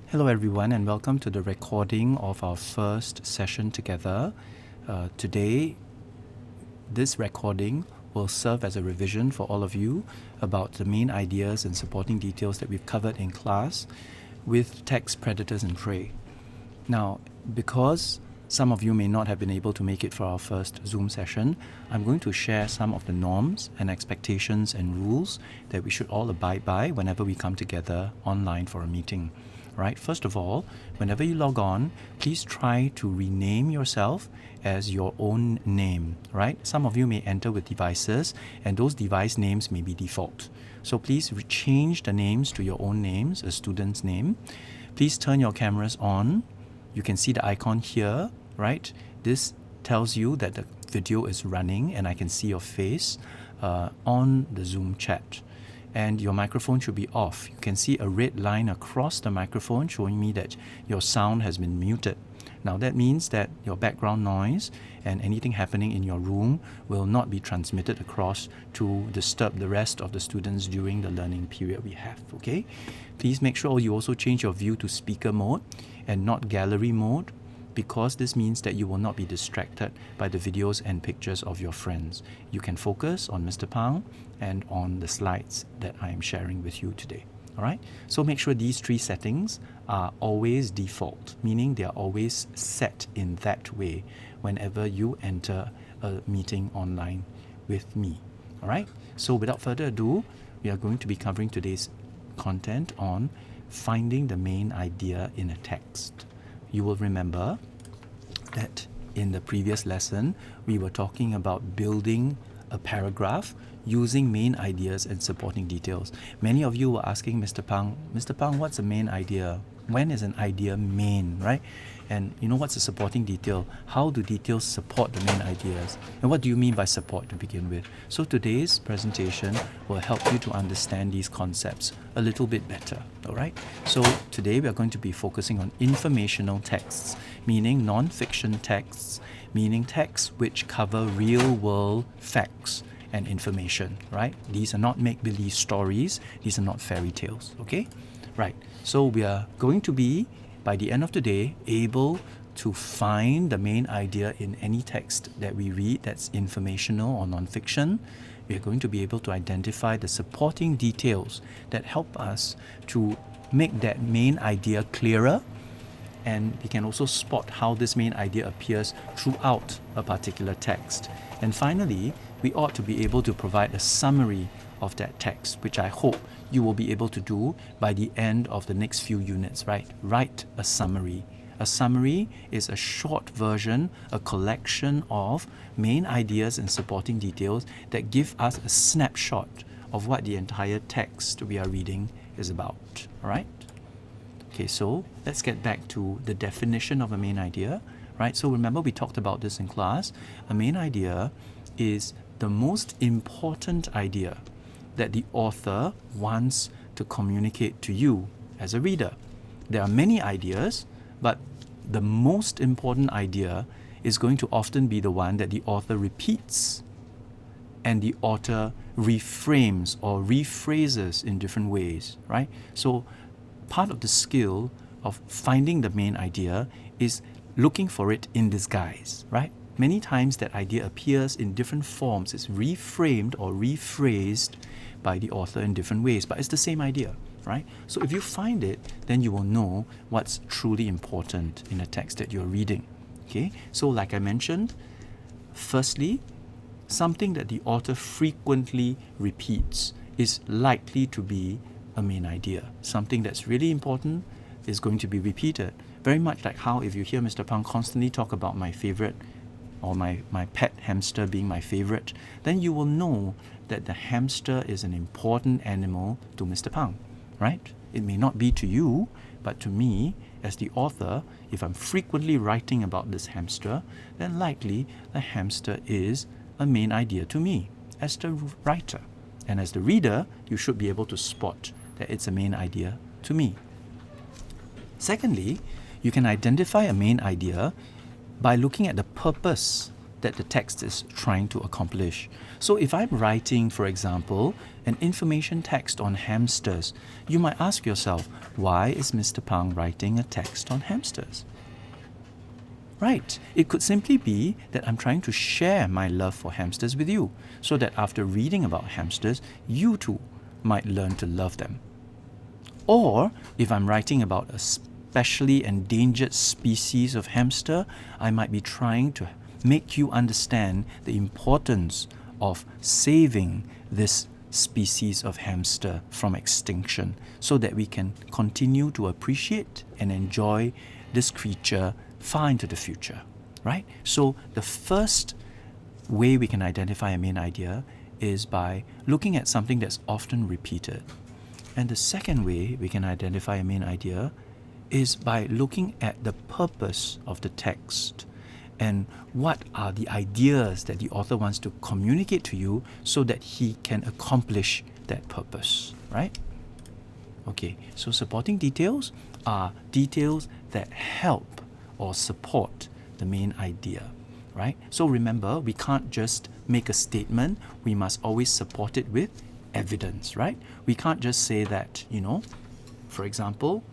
Hello everyone and welcome to the recording of our first session together. Today, this recording will serve as a revision for all of you about the main ideas and supporting details that we've covered in class with text, predators and prey. Now, because some of you may not have been able to make it for our first Zoom session, I'm going to share some of the norms and expectations and rules that we should all abide by whenever we come together online for a meeting. Right? First of all, whenever you log on, please try to rename yourself as your own name, right? Some of you may enter with devices and those device names may be default. So please change the names to your own names, a student's name. Please turn your cameras on. You can see the icon here, right? This tells you that the video is running and I can see your face on the Zoom chat. And your microphone should be off. You can see a red line across the microphone showing me that your sound has been muted. Now that means that your background noise and anything happening in your room will not be transmitted across to disturb the rest of the students during the learning period we have, okay? Please make sure you also change your view to speaker mode and not gallery mode, because this means that you will not be distracted by the videos and pictures of your friends. You can focus on Mr. Pang and on the slides that I am sharing with you today. All right? So make sure these three settings are always default, meaning they are always set in that way whenever you enter a meeting online with me. All right? So without further ado, we are going to be covering today's content on finding the main idea in a text. You will remember that in the previous lesson, we were talking about building a paragraph using main ideas and supporting details. Many of you were asking Mr. Pang, what's a main idea? When is an idea main, right? And you know what's a supporting detail? How do details support the main ideas? And what do you mean by support to begin with? So today's presentation will help you to understand these concepts a little bit better, all right? So today we are going to be focusing on informational texts, meaning non-fiction texts, meaning texts which cover real-world facts and information, right? These are not make-believe stories. These are not fairy tales, okay? Right, so we are going to be, by the end of the day, able to find the main idea in any text that we read that's informational or non-fiction. We are going to be able to identify the supporting details that help us to make that main idea clearer, and we can also spot how this main idea appears throughout a particular text. And finally, we ought to be able to provide a summary of that text, which I hope you will be able to do by the end of the next few units, right? Write a summary. A summary is a short version, a collection of main ideas and supporting details that give us a snapshot of what the entire text we are reading is about, all right? Okay, so let's get back to the definition of a main idea, right? So remember we talked about this in class. A main idea is the most important idea that the author wants to communicate to you as a reader. There are many ideas, but the most important idea is going to often be the one that the author repeats and the author reframes or rephrases in different ways, right? So part of the skill of finding the main idea is looking for it in disguise, right? Many times that idea appears in different forms. It's reframed or rephrased by the author in different ways, but it's the same idea, right? So if you find it, then you will know what's truly important in a text that you're reading, okay? So like I mentioned, firstly, something that the author frequently repeats is likely to be a main idea. Something that's really important is going to be repeated. Very much like how if you hear Mr. Pang constantly talk about my favorite or my pet hamster being my favorite, then you will know that the hamster is an important animal to Mr. Pang, right? It may not be to you, but to me, as the author, if I'm frequently writing about this hamster, then likely the hamster is a main idea to me as the writer. And as the reader, you should be able to spot that it's a main idea to me. Secondly, you can identify a main idea by looking at the purpose that the text is trying to accomplish. So if I'm writing, for example, an information text on hamsters, you might ask yourself, why is Mr. Pang writing a text on hamsters? Right. It could simply be that I'm trying to share my love for hamsters with you, so that after reading about hamsters, you too might learn to love them. Or if I'm writing about a specially endangered species of hamster, I might be trying to make you understand the importance of saving this species of hamster from extinction, so that we can continue to appreciate and enjoy this creature far into the future, right? So the first way we can identify a main idea is by looking at something that's often repeated. And the second way we can identify a main idea is by looking at the purpose of the text and what are the ideas that the author wants to communicate to you so that he can accomplish that purpose, right? Okay, so supporting details are details that help or support the main idea, right? So remember, we can't just make a statement, we must always support it with evidence, right? We can't just say that, for example,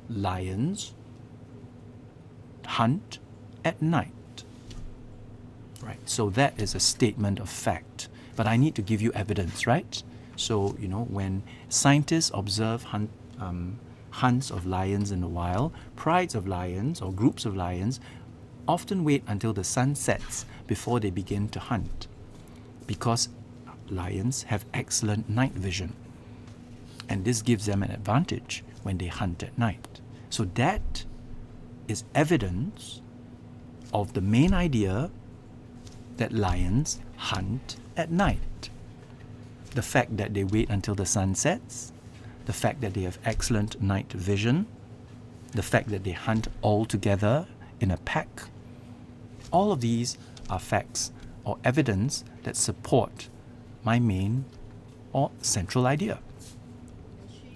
lions hunt at night, right? So that is a statement of fact, but I need to give you evidence, right? So, when scientists observe hunts of lions in the wild, prides of lions or groups of lions often wait until the sun sets before they begin to hunt, because lions have excellent night vision, and this gives them an advantage when they hunt at night. So that is evidence of the main idea that lions hunt at night. The fact that they wait until the sun sets, the fact that they have excellent night vision, the fact that they hunt all together in a pack, all of these are facts or evidence that support my main or central idea.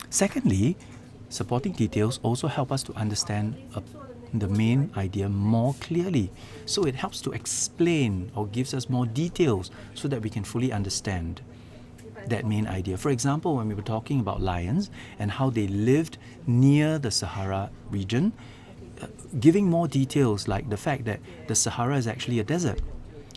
Secondly, supporting details also help us to understand the main idea more clearly. So it helps to explain or gives us more details so that we can fully understand that main idea. For example, when we were talking about lions and how they lived near the Sahara region, giving more details like the fact that the Sahara is actually a desert,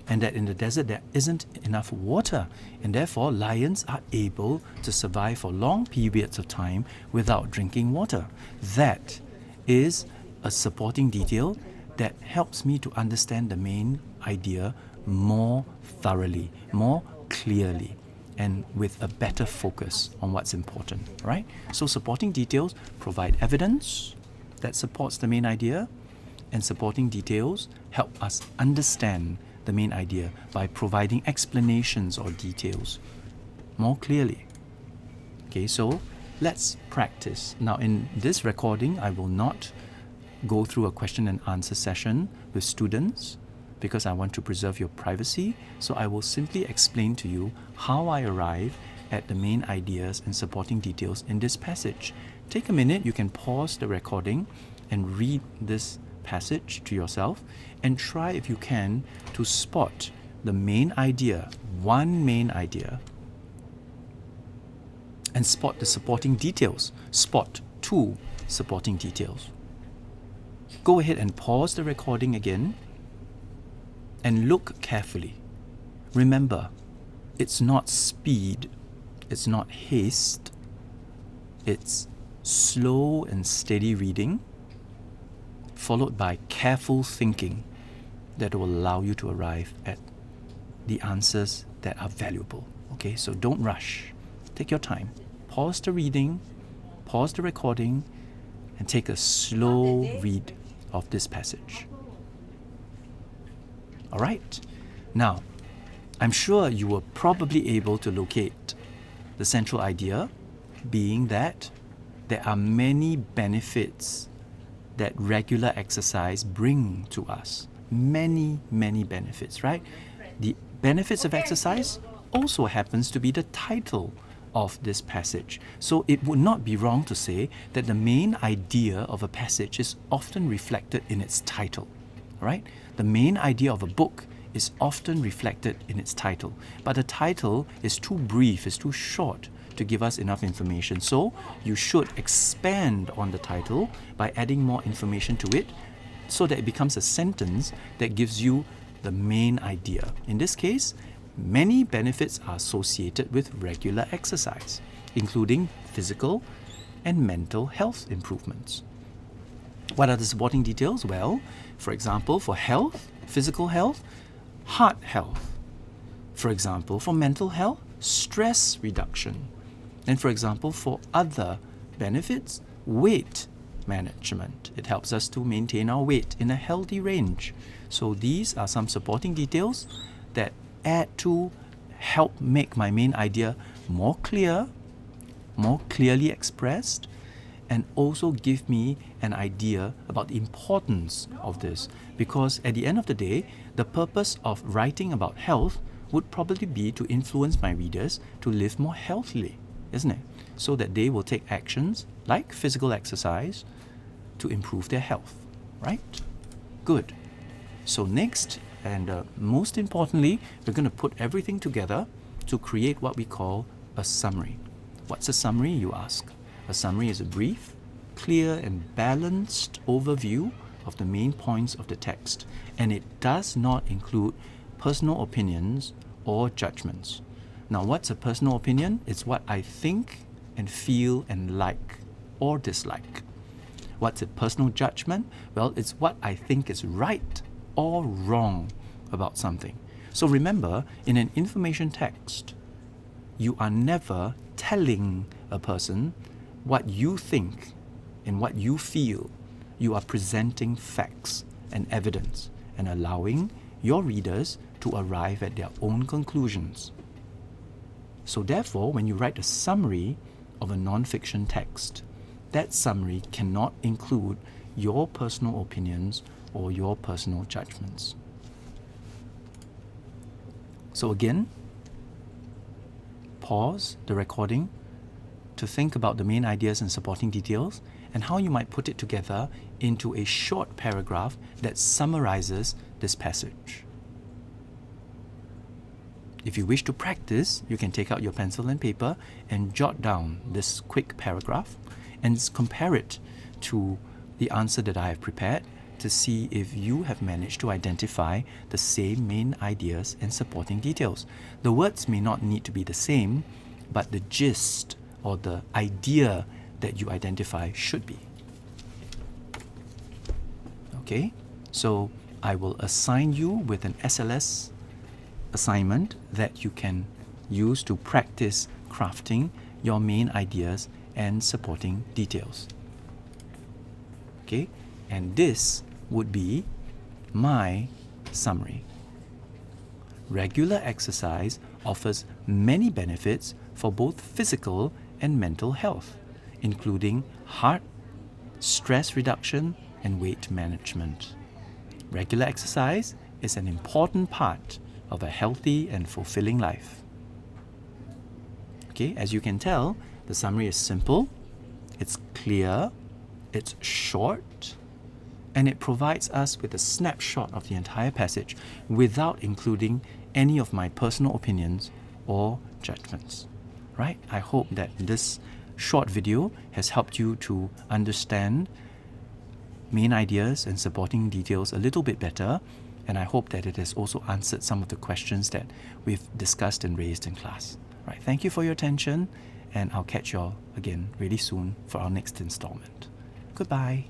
and that in the desert there isn't enough water, and therefore lions are able to survive for long periods of time without drinking water. That is a supporting detail that helps me to understand the main idea more thoroughly, more clearly, and with a better focus on what's important, right? So supporting details provide evidence that supports the main idea, and supporting details help us understand the main idea by providing explanations or details more clearly. Okay, so let's practice. Now in this recording, I will not go through a question and answer session with students because I want to preserve your privacy. So I will simply explain to you how I arrive at the main ideas and supporting details in this passage. Take a minute, you can pause the recording and read this passage to yourself and try, if you can, to spot the main idea, one main idea, and spot the supporting details. Spot two supporting details. Go ahead and pause the recording again and look carefully. Remember, it's not speed, it's not haste, it's slow and steady reading, followed by careful thinking that will allow you to arrive at the answers that are valuable. Okay, so don't rush. Take your time. Pause the reading, pause the recording, and take a slow read of this passage. All right. Now, I'm sure you were probably able to locate the central idea, being that there are many benefits that regular exercise bring to us. Many, many benefits, right? The benefits of exercise also happens to be the title of this passage. So it would not be wrong to say that the main idea of a passage is often reflected in its title, right? The main idea of a book is often reflected in its title, but the title is too brief, is too short to give us enough information. So you should expand on the title by adding more information to it so that it becomes a sentence that gives you the main idea. In this case, many benefits are associated with regular exercise, including physical and mental health improvements. What are the supporting details? Well, for example, for health, physical health, heart health. For example, for mental health, stress reduction. And for example, for other benefits, weight management. It helps us to maintain our weight in a healthy range. So these are some supporting details that add to help make my main idea more clear, more clearly expressed, and also give me an idea about the importance of this. Because at the end of the day, the purpose of writing about health would probably be to influence my readers to live more healthily, isn't it? So that they will take actions like physical exercise to improve their health, right? Good. So next, and most importantly, we're going to put everything together to create what we call a summary. What's a summary, you ask? A summary is a brief, clear and balanced overview of the main points of the text, and it does not include personal opinions or judgments. Now, what's a personal opinion? It's what I think and feel and like or dislike. What's a personal judgment? Well, it's what I think is right or wrong about something. So remember, in an information text, you are never telling a person what you think and what you feel. You are presenting facts and evidence and allowing your readers to arrive at their own conclusions. So therefore, when you write a summary of a non-fiction text, that summary cannot include your personal opinions or your personal judgments. So again, pause the recording to think about the main ideas and supporting details and how you might put it together into a short paragraph that summarizes this passage. If you wish to practice, you can take out your pencil and paper and jot down this quick paragraph and compare it to the answer that I have prepared to see if you have managed to identify the same main ideas and supporting details. The words may not need to be the same, but the gist or the idea that you identify should be. Okay, so I will assign you with an SLS assignment that you can use to practice crafting your main ideas and supporting details. Okay, and this would be my summary. Regular exercise offers many benefits for both physical and mental health, including heart, stress reduction, and weight management. Regular exercise is an important part of a healthy and fulfilling life. Okay, as you can tell, the summary is simple, it's clear, it's short, and it provides us with a snapshot of the entire passage without including any of my personal opinions or judgments. Right? I hope that this short video has helped you to understand main ideas and supporting details a little bit better, and I hope that it has also answered some of the questions that we've discussed and raised in class. Right, thank you for your attention, and I'll catch you all again really soon for our next installment. Goodbye.